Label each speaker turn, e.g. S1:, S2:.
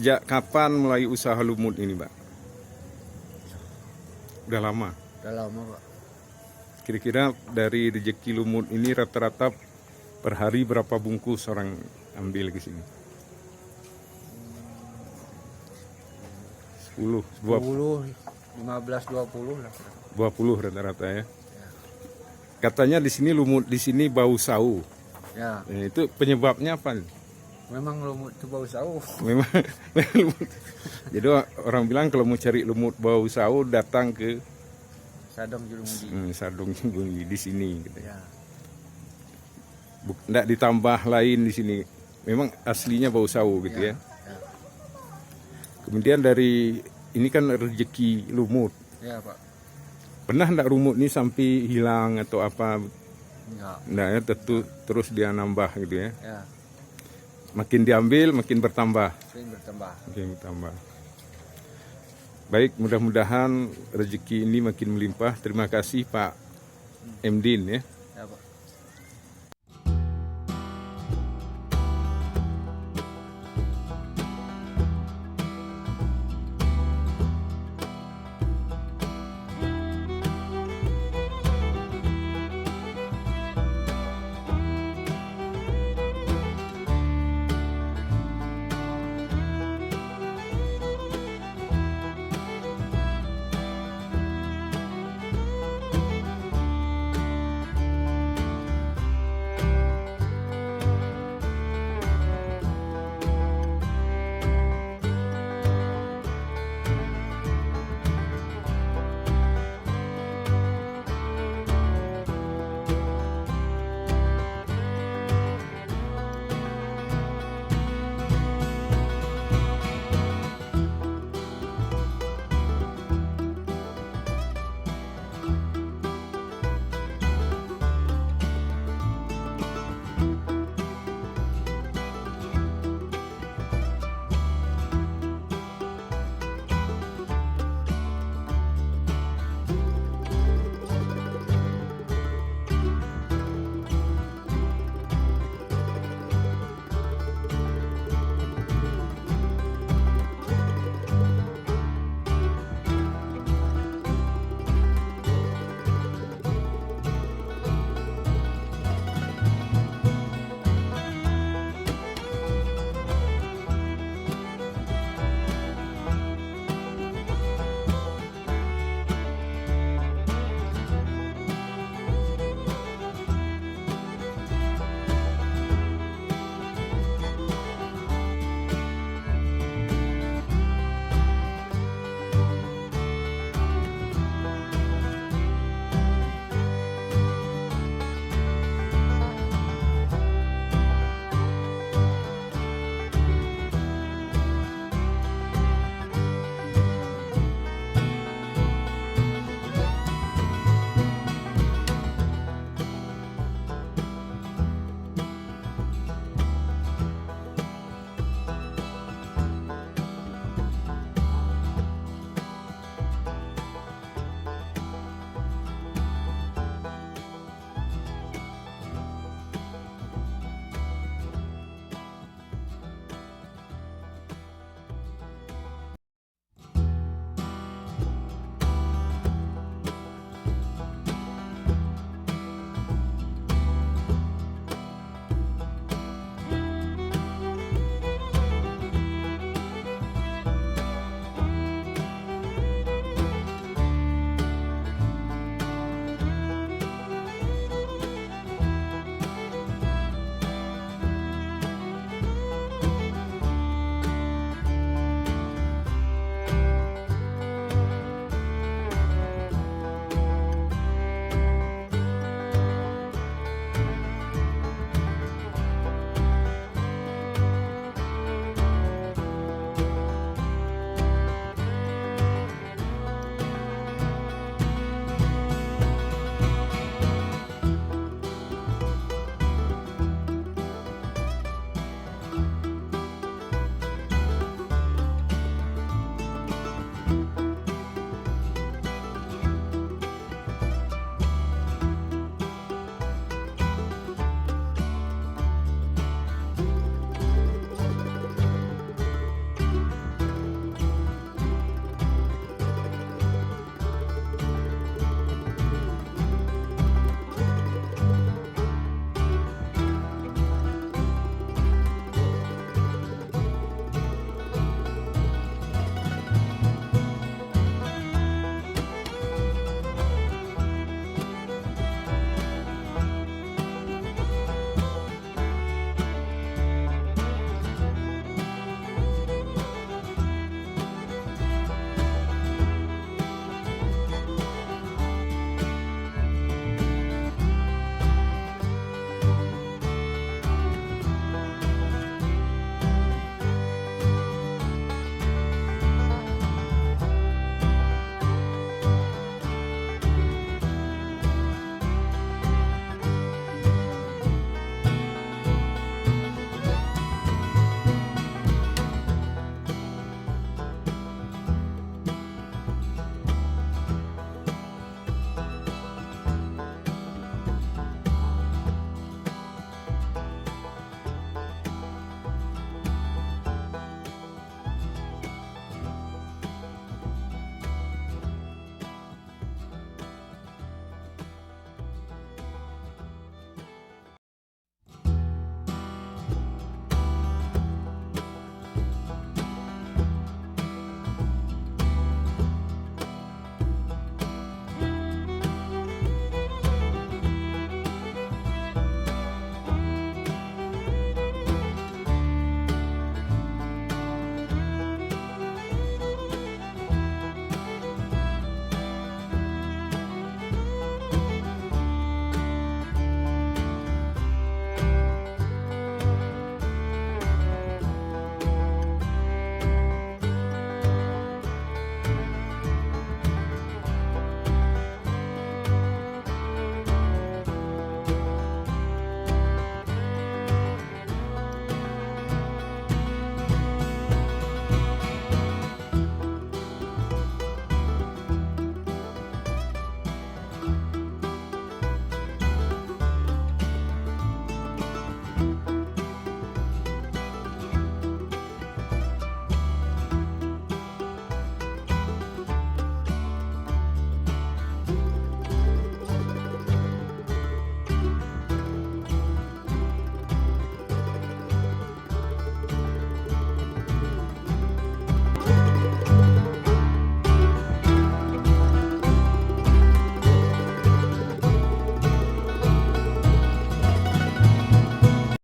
S1: Sejak kapan mulai usaha lumut ini, Pak? Udah lama.
S2: Udah lama, Pak.
S1: Kira-kira dari rezeki lumut ini rata-rata per hari berapa bungkus orang ambil ke sini? 10,
S2: 10, 15, 20 lah.
S1: 20 rata-rata ya. Katanya di sini lumut di sini bau sau.
S2: Ya,
S1: Itu penyebabnya apa?
S2: memang lumut itu bau sawo.
S1: Memang lumut. Jadi orang bilang kalau mau cari lumut bau sau datang ke
S2: Sadong Julumudi.
S1: Sadong Jungbungi di sini gitu.
S2: Ya,
S1: Nggak ditambah lain di sini. Memang aslinya bau sau gitu ya.
S2: ya,
S1: Kemudian dari ini kan rezeki lumut.
S2: ya, Pak.
S1: Pernah enggak lumut ini sampai hilang atau apa?
S2: Enggak.
S1: Enggak ya, terus dia nambah gitu ya.
S2: Ya,
S1: Makin diambil makin bertambah.
S2: sering bertambah.
S1: Makin bertambah. Baik, mudah-mudahan rezeki ini makin melimpah. Terima kasih Pak Emdin ya.